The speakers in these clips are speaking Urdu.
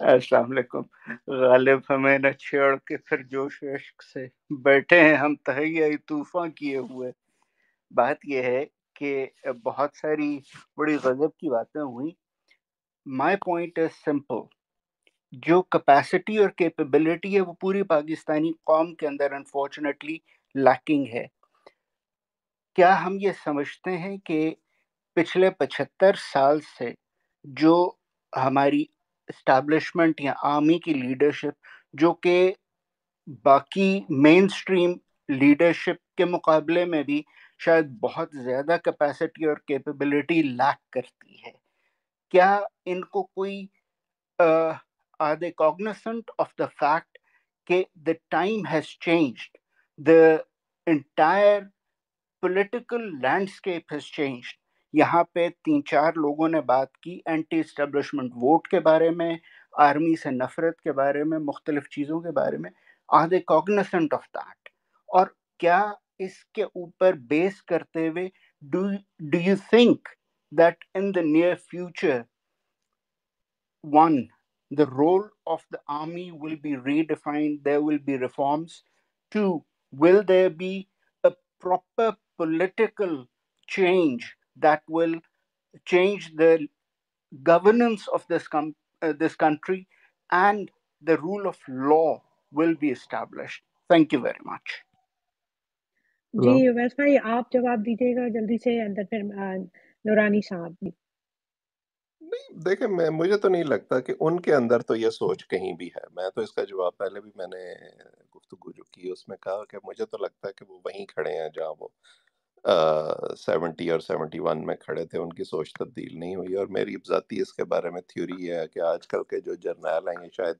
السلام علیکم. غالب ہمیں نہ چھیڑ کے پھر جوش عشق سے بیٹھے ہیں ہم تہیہ طوفاں کیے ہوئے. بات یہ ہے کہ بہت ساری بڑی غضب کی باتیں ہوئی. My point is simple. جو کیپیسٹی اور کیپیبلٹی ہے وہ پوری پاکستانی قوم کے اندر انفارچونیٹلی لیکنگ ہے. کیا ہم یہ سمجھتے ہیں کہ پچھلے 75 سال سے جو ہماری اسٹیبلشمنٹ یا آرمی کی لیڈرشپ جو کہ باقی مین سٹریم لیڈرشپ کے مقابلے میں بھی شاید بہت زیادہ کیپیسٹی اور کیپیبلٹی لیک کرتی ہے، کیا ان کو کوئی are they cognizant of the fact کہ the time has changed, the entire political landscape has changed. یہاں پہ 3-4 لوگوں نے بات کی اینٹی اسٹیبلشمنٹ ووٹ کے بارے میں، آرمی سے نفرت کے بارے میں، مختلف چیزوں کے بارے میں. Are they cognizant of that؟ اور کیا اس کے اوپر بیس کرتے ہوئے do you think that in the near future, one, the role of the army will be redefined, there will be reforms? Two, will there be a proper political change that will change the governance of this country, and the rule of law will be established? Thank you very much. جی ہلو اویس بھائی آپ جواب دیجیے گا جلدی سے، اندر پھر نورانی صاحب بھی. نہیں دیکھیں، مجھے تو نہیں لگتا کہ ان کے اندر تو یہ سوچ کہیں بھی ہے. میں تو اس کا جواب پہلے بھی میں نے گفتگو جو کی اس میں کہا کہ مجھے تو لگتا ہے کہ وہ وہیں کھڑے ہیں جہاں وہ 70 اور 71 میں کھڑے تھے. ان کی سوچ تبدیل نہیں ہوئی. اور میری ذاتی اس کے بارے میں تھیوری یہ ہے کہ آج کل کے جو جرنیل ہیں، یہ شاید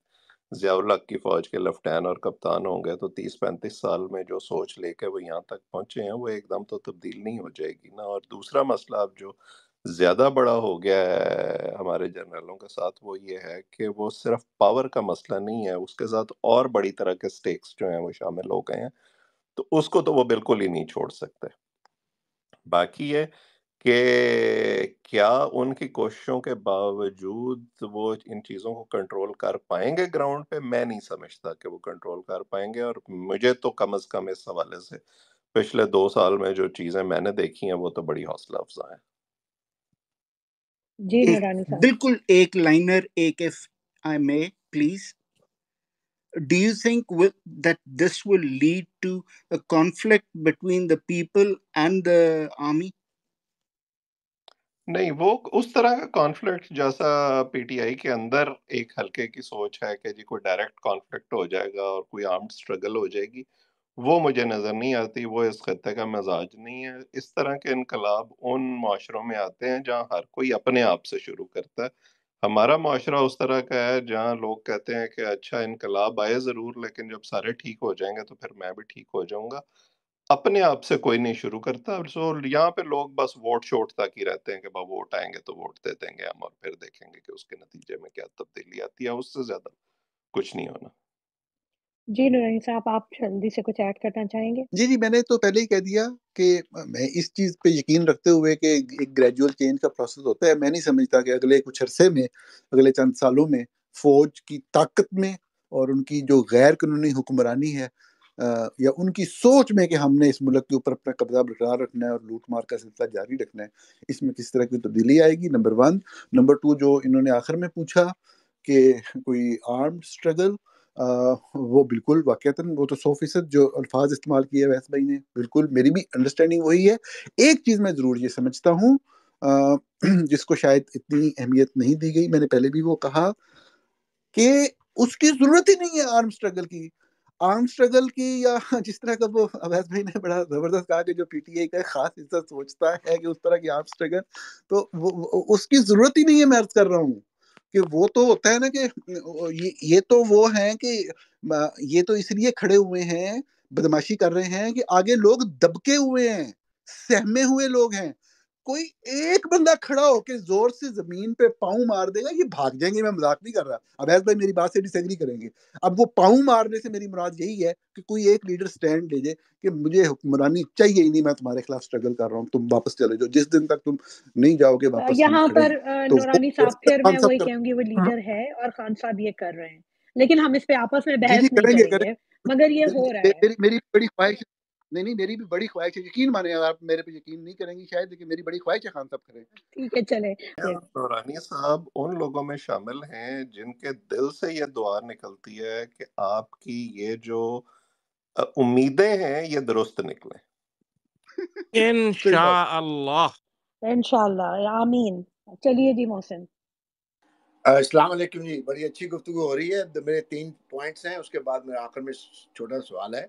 ضیاء الحق کی فوج کے لیفٹیننٹ اور کپتان ہوں گے، تو 30-35 سال میں جو سوچ لے کے وہ یہاں تک پہنچے ہیں وہ ایک دم تو تبدیل نہیں ہو جائے گی نا. اور دوسرا مسئلہ اب جو زیادہ بڑا ہو گیا ہے ہمارے جرنیلوں کے ساتھ، وہ یہ ہے کہ وہ صرف پاور کا مسئلہ نہیں ہے، اس کے ساتھ اور بڑی طرح کے سٹیکس جو ہیں وہ شامل ہو گئے ہیں. تو اس کو تو وہ بالکل ہی نہیں چھوڑ سکتے. باقی یہ کہ کیا ان کی کوششوں کے باوجود وہ ان چیزوں کو کنٹرول کر پائیں گے گراؤنڈ پہ؟ میں نہیں سمجھتا کہ وہ کنٹرول کر پائیں گے. اور مجھے تو کم از کم اس حوالے سے پچھلے 2 سال میں جو چیزیں میں نے دیکھی ہیں وہ تو بڑی حوصلہ افزا ہیں. جی ایک نورانی صاحب. بالکل ایک لائنر، ایک if I may please. Do you think that this will lead to a conflict between the people and the army? نہیں، وہ اس طرح کا کانفلکٹ جیسا پی ٹی آئی کے اندر ایک حلقے کی سوچ ہے کہ جی کوئی ڈائریکٹ کانفلکٹ ہو جائے گا اور کوئی آرمڈ سٹرگل ہو جائے گی، وہ مجھے نظر نہیں آتی. وہ اس خطے کا مزاج نہیں ہے. اس طرح کے انقلاب ان معاشروں میں آتے ہیں جہاں ہر کوئی اپنے آپ سے شروع کرتا ہے. ہمارا معاشرہ اس طرح کا ہے جہاں لوگ کہتے ہیں کہ اچھا انقلاب آئے ضرور، لیکن جب سارے ٹھیک ہو جائیں گے تو پھر میں بھی ٹھیک ہو جاؤں گا. اپنے آپ سے کوئی نہیں شروع کرتا. سو یہاں پہ لوگ بس ووٹ شوٹ تک ہی رہتے ہیں کہ ووٹ آئیں گے تو ووٹ دے دیں گے ہم، اور پھر دیکھیں گے کہ اس کے نتیجے میں کیا تبدیلی آتی ہے. اس سے زیادہ کچھ نہیں ہونا. جی نورانی صاحب آپ جلدی سے کچھ ایڈ کرنا چاہیں گے؟ جی میں نے تو پہلے ہی کہہ دیا کہ میں اس چیز پہ یقین رکھتے ہوئے کہ ایک گریجول چینج کا پروسیس ہوتا ہے، میں نہیں سمجھتا کہ اگلے کچھ عرصے میں، اگلے چند سالوں میں فوج کی طاقت میں اور ان کی جو غیر قانونی حکمرانی ہے یا ان کی سوچ میں کہ ہم نے اس ملک کے اوپر اپنا قبضہ برقرار رکھنا ہے اور لوٹ مار کا سلسلہ جاری رکھنا ہے، اس میں کس طرح کی تبدیلی آئے گی، نمبر 1. نمبر 2، جو انہوں نے آخر میں پوچھا کہ کوئی آرمڈ اسٹرگل، وہ بالکل واقعتاً وہ تو 100% جو الفاظ استعمال کیے ویس بھائی نے، بالکل میری بھی انڈرسٹینڈنگ وہی ہے. ایک چیز میں ضرور یہ سمجھتا ہوں جس کو شاید اتنی اہمیت نہیں دی گئی، میں نے پہلے بھی وہ کہا کہ اس کی ضرورت ہی نہیں ہے آرم اسٹرگل کی. آرم اسٹرگل کی، یا جس طرح کا وہ اویس بھائی نے بڑا زبردست کہا کہ جو پی ٹی آئی کا خاص حصہ سوچتا ہے کہ اس طرح کی آرم اسٹرگل، تو اس کی ضرورت ہی نہیں ہے. میں عرض کر رہا ہوں کہ وہ تو ہوتا ہے نا کہ یہ تو وہ ہیں کہ یہ تو اس لیے کھڑے ہوئے ہیں، بدماشی کر رہے ہیں کہ آگے لوگ دبکے ہوئے ہیں، سہمے ہوئے لوگ ہیں. کوئی ایک بندہ کھڑا ہو کے زور سے زمین پہ پاؤں مار دے گا، یہ بھاگ جائیں گے. میں مذاق نہیں کر رہا. اب ایس بھائی میری بات سے ڈس ایگری کریں گے. اب وہ پاؤں مارنے سے میری مراد یہی ہے کہ کوئی ایک لیڈر سٹینڈ لے جائے کہ مجھے حکمرانی چاہیے ہی نہیں، میں تمہارے خلاف اسٹرگل کر رہا ہوں، تم واپس چلے جاؤ. جس دن تک تم نہیں جاؤ گے واپس ہم یہاں کھڑے پر ہیں. تو نورانی صاحب پھر میں وہی کانسیپٹ کہوں گی، وہ لیڈر ہے اور خان صاحب یہ کر رہے ہیں، لیکن ہم اس پہ آپس میں جی بحث نہیں کریں کریں گے. گے، مگر یہ ہو رہا ہے. میری بڑی خواہش نہیں میری بھی بڑی خواہش ہے. یقین مانیں، آپ میرے پہ یقین نہیں کریں گی شاید، لیکن میری بڑی خواہش ہے خان صاحب کریں. ٹھیک ہے چلے. نورانی صاحب ان لوگوں میں شامل ہیں جن کے دل سے یہ دعا نکلتی ہے کہ آپ کی یہ جو امیدیں ہیں یہ درست نکلیں انشاءاللہ. انشاءاللہ آمین. چلیے جی محسن. السلام علیکم جی. بڑی اچھی گفتگو ہو رہی ہے. میرے 3 پوائنٹس ہیں، اس کے بعد میرا آخر میں چھوٹا سوال ہے.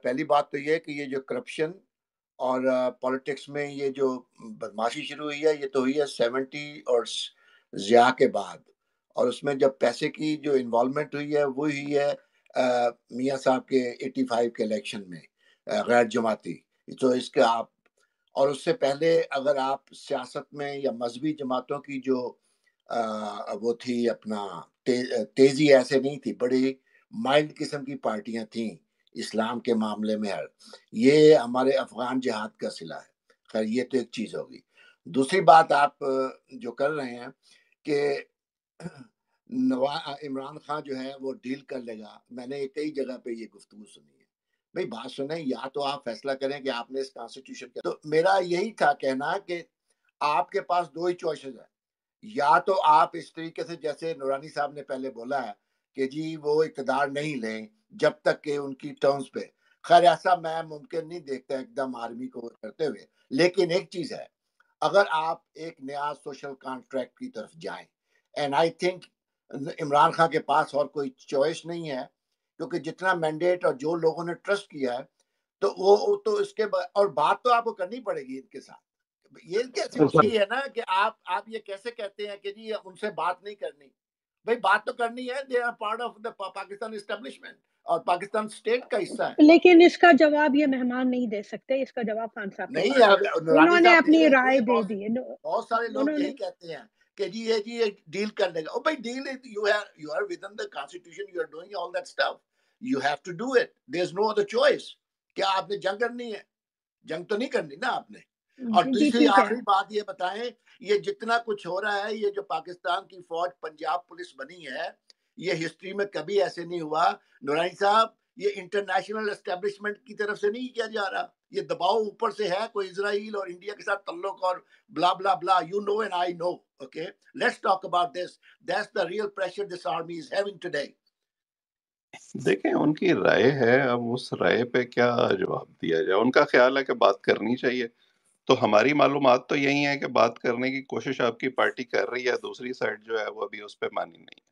پہلی بات تو یہ ہے کہ یہ جو کرپشن اور پالیٹکس میں یہ جو بدماشی شروع ہوئی ہے، یہ تو ہوئی ہے 70 اور ضیاء کے بعد، اور اس میں جب پیسے کی جو انوالومنٹ ہوئی ہے وہ ہوئی ہے میاں صاحب کے 85 کے الیکشن میں غیر جماعتی. تو اس کے آپ، اور اس سے پہلے اگر آپ سیاست میں یا مذہبی جماعتوں کی جو وہ تھی اپنا تیزی ایسے نہیں تھی، بڑی مائلڈ قسم کی پارٹیاں تھیں اسلام کے معاملے میں. یہ ہمارے افغان جہاد کا صلہ ہے. خیر یہ تو ایک چیز ہوگی. دوسری بات آپ جو کر رہے ہیں کہ عمران خان جو ہے وہ ڈیل کر لے گا. میں نے کئی جگہ پہ یہ گفتگو سنی ہے. بھئی بات سنیں، یا تو آپ فیصلہ کریں کہ آپ نے اس کانسٹیٹیوشن کا، تو میرا یہی تھا کہنا کہ آپ کے پاس 2 ہی چوائسز ہیں. یا تو آپ اس طریقے سے جیسے نورانی صاحب نے پہلے بولا ہے کہ جی وہ اقتدار نہیں لیں جب تک کہ ان کی ٹرمز پہ. خیر ایسا میں ممکن نہیں دیکھتا ایک دم آرمی کو کرتے ہوئے. لیکن ایک چیز ہے، اگر آپ ایک نیا سوشل کانٹریکٹ کی طرف جائیں، and I think Imran Khan کے پاس اور کوئی چوائس نہیں ہے، کیونکہ جتنا مینڈیٹ اور جو لوگوں نے ٹرسٹ کیا ہے، تو وہ تو اس کے اور بات تو آپ کو کرنی پڑے گی ان کے ساتھ. یہ کیسی خوشی ہے نا کہ آپ یہ کیسے کہتے ہیں کہ جی ان سے بات نہیں کرنی. بھئی بات تو کرنی ہے. They are part of the Pakistan establishment اور پاکستان اسٹیٹ کا حصہ ہے. لیکن اس کا جواب یہ مہمان نہیں دے سکتے، اس کا جواب خان صاحب کے نہیں پاس ہے. نورانی انہوں نے صاحب اپنی دے رائے رہے دے دی ہے. بہت سارے لوگ انہوں نے یہی کہتے ہیں کہ جی یہ ڈیل کر لے گا. او بھائی deal you are with in the constitution, you are doing all that stuff, you have to do it. There is no other choice. کیا آپ نے جنگ کرنی ہے؟ جنگ تو نہیں کرنی نا آپ نے. اور جی تیسری ٹھیک ہے. آخری بات یہ بتائیں، یہ جتنا کچھ ہو رہا ہے، یہ جو پاکستان کی فوج پنجاب پولیس بنی ہے، یہ ہسٹری میں کبھی ایسے نہیں ہوا. نورانی صاحب یہ انٹرنیشنل اسٹیبلشمنٹ کی طرف سے نہیں کیا جا رہا، یہ دباؤ اوپر سے ہے. کوئی اسرائیل اور انڈیا کے ساتھ تعلق اور بلا بلا بلا. You know and I know. Okay let's talk about this. That's the real pressure this army is having today. دیکھیں ان کی رائے ہے، اب اس رائے پہ کیا جواب دیا جائے. ان کا خیال ہے کہ بات کرنی چاہیے، تو ہماری معلومات تو یہی ہے کہ بات کرنے کی کوشش آپ کی پارٹی کر رہی ہے، دوسری سائڈ جو ہے وہ ابھی اس پہ مانی نہیں ہے.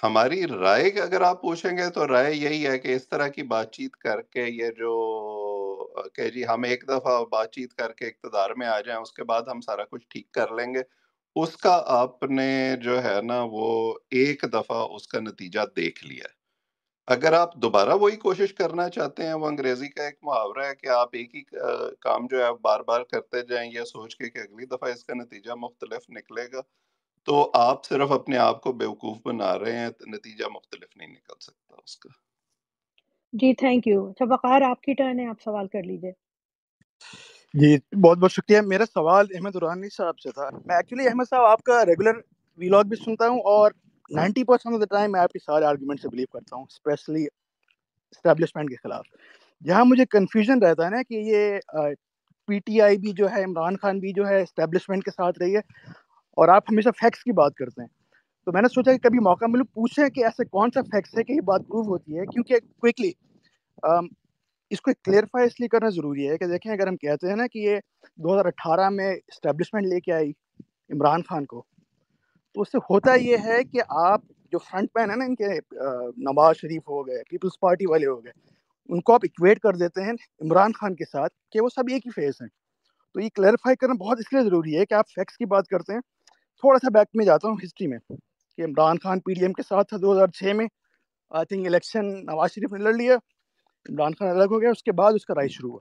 ہماری رائے اگر آپ پوچھیں گے تو رائے یہی ہے کہ اس طرح کی بات چیت کر کے یہ جو کہ جی ہم ایک دفعہ بات چیت کر کے اقتدار میں آ جائیں، اس کے بعد ہم سارا کچھ ٹھیک کر لیں گے، اس کا آپ نے جو ہے نا وہ ایک دفعہ اس کا نتیجہ دیکھ لیا ہے. اگر آپ دوبارہ وہی کوشش کرنا چاہتے ہیں، وہ انگریزی کا ایک محاورہ ہے کہ آپ ایک ہی کام جو ہے بار بار کرتے جائیں یہ سوچ کے کہ اگلی دفعہ اس کا نتیجہ مختلف نکلے گا، تو آپ صرف اپنے آپ کو بیوقوف بنا رہے ہیں، نتیجہ مختلف نہیں نکل سکتا اس کا. جی تھینک یو. اچھا وقار آپ کی ٹرن ہے، آپ سوال کر لیجئے. جی بہت بہت شکریہ. میرا سوال احمد نورانی صاحب سے تھا. میں ایکچولی احمد صاحب آپ کا ریگولر ویلاگ بھی سنتا ہوں، اور 90% آف دا ٹائم میں آپ کے سارے آرگومنٹ سے بلیو کرتا ہوں، اسپیشلی اسٹیبلشمنٹ کے خلاف. جہاں مجھے کنفیوژن رہتا ہے نا کہ یہ پی ٹی آئی بھی جو ہے، عمران خان بھی جو ہے اسٹیبلشمنٹ کے ساتھ رہی ہے، اور آپ ہمیشہ فیکٹس کی بات کرتے ہیں. تو میں نے سوچا کہ کبھی موقع ملے پوچھیں کہ ایسے کون سا فیکٹس ہے کہ یہ بات پروو ہوتی ہے. کیونکہ کوئکلی اس کو کلیئرفائی اس لیے کرنا ضروری ہے کہ دیکھیں اگر ہم کہتے ہیں نا کہ یہ 2018 میں اسٹیبلشمنٹ لے کے آئی عمران خان کو، تو اس سے ہوتا یہ ہے کہ آپ جو فرنٹ مین ہے نا ان کے، نواز شریف ہو گئے، پیپلز پارٹی والے ہو گئے، ان کو آپ ایکویٹ کر دیتے ہیں عمران خان کے ساتھ کہ وہ سب ایک ہی فیس ہیں. تو یہ کلیئرفائی کرنا بہت اس لیے ضروری ہے کہ آپ فیکٹس کی بات کرتے ہیں. تھوڑا سا بیک میں جاتا ہوں ہسٹری میں کہ Imran Khan P D M کے ساتھ تھا 2006 میں. I think election Nawaz Sharif نے لڑ لیا، عمران خان الگ ہو گیا، اس کے بعد اس کا رائج شروع ہوا.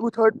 2/3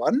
1,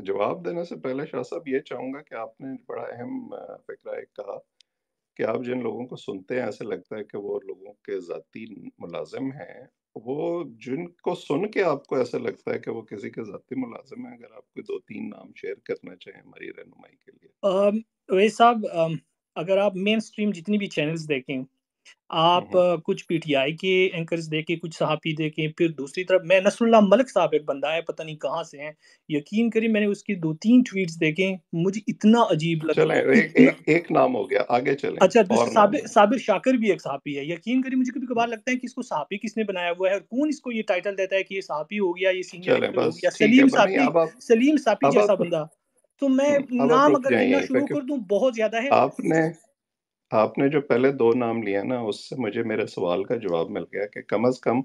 جواب دینے سے پہلے شاہ صاحب یہ چاہوں گا کہ آپ نے بڑا اہم فکرہ ایک کہا کہ آپ جن لوگوں کو سنتے ہیں ایسے لگتا ہے کہ وہ لوگوں کے ذاتی ملازم ہیں. وہ جن کو سن کے آپ کو ایسا لگتا ہے کہ وہ کسی کے ذاتی ملازم ہیں، اگر آپ کوئی 2-3 نام شیئر کرنا چاہیں ہماری رہنمائی کے لیے. ویس صاحب اگر آپ مین سٹریم جتنی بھی چینلز دیکھیں، آپ کچھ پی ٹی آئی کے اینکرز دیکھیں، کچھ صحافی دیکھیں، پھر دوسری طرف میں نصر اللہ ملک صاحب ایک بندہ ہے پتہ نہیں کہاں سے ہیں، یقین کریں میں نے اس کی 2-3 ٹویٹس دیکھیں، مجھے اتنا عجیب لگا. چلیں ایک نام ہو گیا، آگے چلیں. اچھا اور دوسرے نام صابر شاکر بھی ایک صحافی ہے. یقین کریں مجھے کبھی کبھار لگتا ہے کہ اس کو صحافی کس نے بنایا ہوا ہے اور کون اس کو یہ ٹائٹل دیتا ہے کہ یہ صحافی ہو گیا، یہ سینئر چلیں ایڈیٹر ہو بس گیا. ٹھیک ہے. نہیں سلیم صافی اب جیسا آپ بندہ. تو میں آپ نام رک اگر جائیں گننا یہیں پہ شروع کہ کر دوں بہت زیادہ ہے. آپ نے جو پہلے 2 نام لیا نا، اس سے مجھے میرے سوال کا جواب مل گیا کہ کم از کم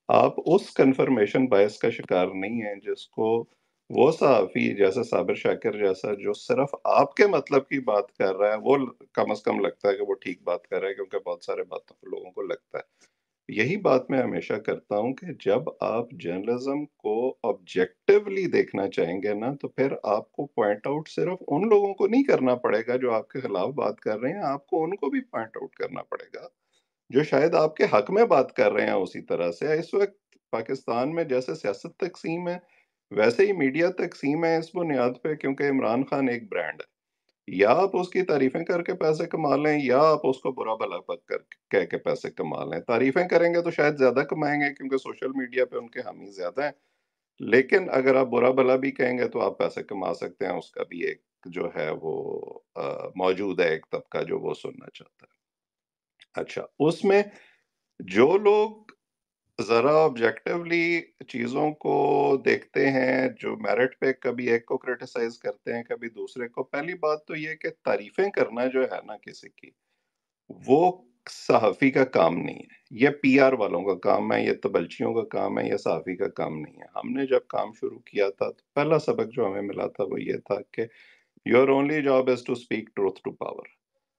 آپ اس کنفرمیشن بائس کا شکار نہیں ہیں جس کو وہ صحافی جیسے صابر شاکر جیسا جو صرف آپ کے مطلب کی بات کر رہا ہے، وہ کم از کم لگتا ہے کہ وہ ٹھیک بات کر رہا ہے، کیونکہ بہت سارے باتوں کو لوگوں کو لگتا ہے. یہی بات میں ہمیشہ کرتا ہوں کہ جب آپ جرنلزم کو آبجیکٹیولی دیکھنا چاہیں گے نا، تو پھر آپ کو پوائنٹ آؤٹ صرف ان لوگوں کو نہیں کرنا پڑے گا جو آپ کے خلاف بات کر رہے ہیں، آپ کو ان کو بھی پوائنٹ آؤٹ کرنا پڑے گا جو شاید آپ کے حق میں بات کر رہے ہیں. اسی طرح سے اس وقت پاکستان میں جیسے سیاست تقسیم ہے، ویسے ہی میڈیا تقسیم ہے اس بنیاد پہ کیونکہ عمران خان ایک برانڈ ہے. یا آپ اس کی تعریفیں کر کے پیسے کما لیں، یا آپ اس کو برا بھلا کہہ کے پیسے کما لیں. تعریفیں کریں گے تو شاید زیادہ کمائیں گے کیونکہ سوشل میڈیا پہ ان کے حامی زیادہ ہیں، لیکن اگر آپ برا بھلا بھی کہیں گے تو آپ پیسے کما سکتے ہیں. اس کا بھی ایک جو ہے وہ موجود ہے ایک طبقہ جو وہ سننا چاہتا ہے. اچھا، اس میں جو لوگ ذرا آبجیکٹیولی چیزوں کو دیکھتے ہیں، جو میرٹ پہ کبھی ایک کو کرٹیسائز کرتے ہیں کبھی دوسرے کو، پہلی بات تو یہ کہ تعریفیں کرنا جو ہے نا کسی کی، وہ صحافی کا کام نہیں ہے. یہ پی آر والوں کا کام ہے، یہ تبلچیوں کا کام ہے، یہ صحافی کا کام نہیں ہے. ہم نے جب کام شروع کیا تھا تو پہلا سبق جو ہمیں ملا تھا وہ یہ تھا کہ your only job is to speak truth to power.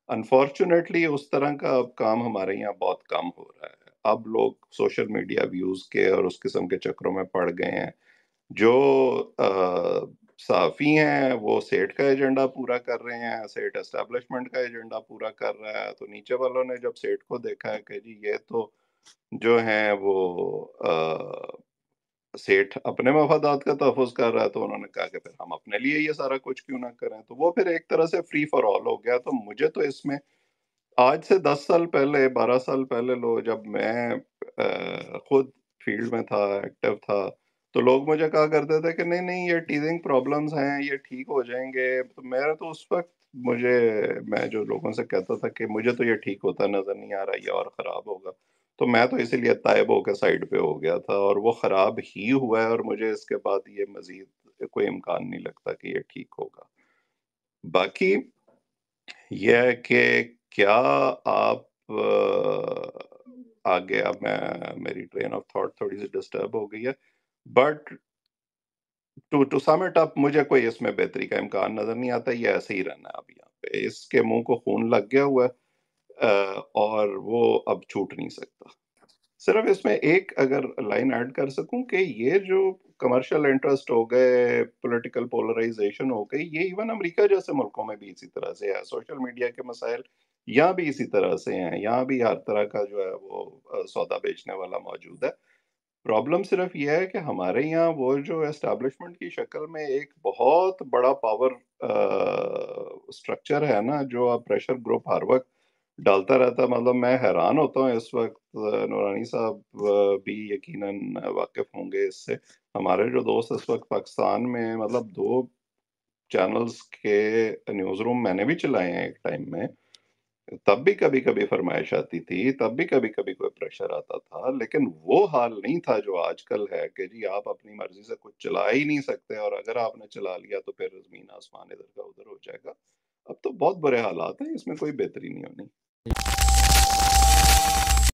Unfortunately اس طرح کا اب کام ہمارے یہاں بہت کم ہو رہا ہے. اب لوگ سوشل میڈیا ویوز کے اور اس قسم کے چکروں میں پڑ گئے ہیں. جو صحافی ہیں وہ سیٹ کا ایجنڈا پورا کر رہے ہیں، سیٹ اسٹیبلشمنٹ کا ایجنڈا پورا کر رہا ہے. تو نیچے والوں نے جب سیٹ کو دیکھا ہے کہ جی یہ تو جو ہیں وہ سیٹ اپنے مفادات کا تحفظ کر رہا ہے، تو انہوں نے کہا کہ پھر ہم اپنے لیے یہ سارا کچھ کیوں نہ کریں. تو وہ پھر ایک طرح سے فری فار آل ہو گیا. تو مجھے تو اس میں آج سے 10 سال پہلے 12 سال پہلے جب میں خود فیلڈ میں تھا، ایکٹیو تھا، تو لوگ مجھے کہا کرتے تھے کہ نہیں نہیں یہ ٹیزنگ پرابلمز ہیں، یہ ٹھیک ہو جائیں گے. تو میرا تو اس وقت میں جو لوگوں سے کہتا تھا کہ مجھے تو یہ ٹھیک ہوتا نظر نہیں آ رہا، یہ اور خراب ہوگا. تو میں تو اسی لیے طائب ہو کے سائڈ پہ ہو گیا تھا، اور وہ خراب ہی ہوا ہے. اور مجھے اس کے بعد یہ مزید کوئی امکان نہیں لگتا کہ یہ ٹھیک ہوگا. باقی یہ ہے کہ کیا آپ آگے، اب میری ٹرین آف تھاٹ تھوڑی سی ڈسٹرب ہو گئی ہے، but to sum it up مجھے کوئی اس میں بہتری کا امکان نظر نہیں آتا. یہ ایسے ہی رہنا ہے اب یہاں پہ. اس کے منہ کو خون لگ گیا ہوا ہے اور وہ اب چھوٹ نہیں سکتا. صرف اس میں ایک اگر لائن ایڈ کر سکوں کہ یہ جو کمرشل انٹرسٹ ہو گئے، پولیٹیکل پولرائزیشن ہو گئی، یہ ایون امریکہ جیسے ملکوں میں بھی اسی طرح سے ہے. سوشل میڈیا کے مسائل یہاں بھی اسی طرح سے ہیں. یہاں بھی ہر طرح کا جو ہے وہ سودا بیچنے والا موجود ہے. پرابلم صرف یہ ہے کہ ہمارے یہاں وہ جو اسٹیبلشمنٹ کی شکل میں ایک بہت بڑا پاور سٹرکچر ہے نا، جو آپ پریشر گروپ ہر وقت ڈالتا رہتا ہے. مطلب میں حیران ہوتا ہوں اس وقت، نورانی صاحب بھی یقیناً واقف ہوں گے اس سے. ہمارے جو دوست اس وقت پاکستان میں، مطلب 2 چینلز کے نیوز روم میں نے بھی چلائے ہیں ایک ٹائم میں، تب بھی کبھی کبھی فرمائش آتی تھی، تب بھی کبھی کبھی کوئی پریشر آتا تھا، لیکن وہ حال نہیں تھا جو آج کل ہے کہ جی آپ اپنی مرضی سے کچھ چلا ہی نہیں سکتے، اور اگر آپ نے چلا لیا تو پھر زمین آسمان ادھر کا ادھر ہو جائے گا. اب تو بہت برے حالات ہیں، اس میں کوئی بہتری نہیں ہونی.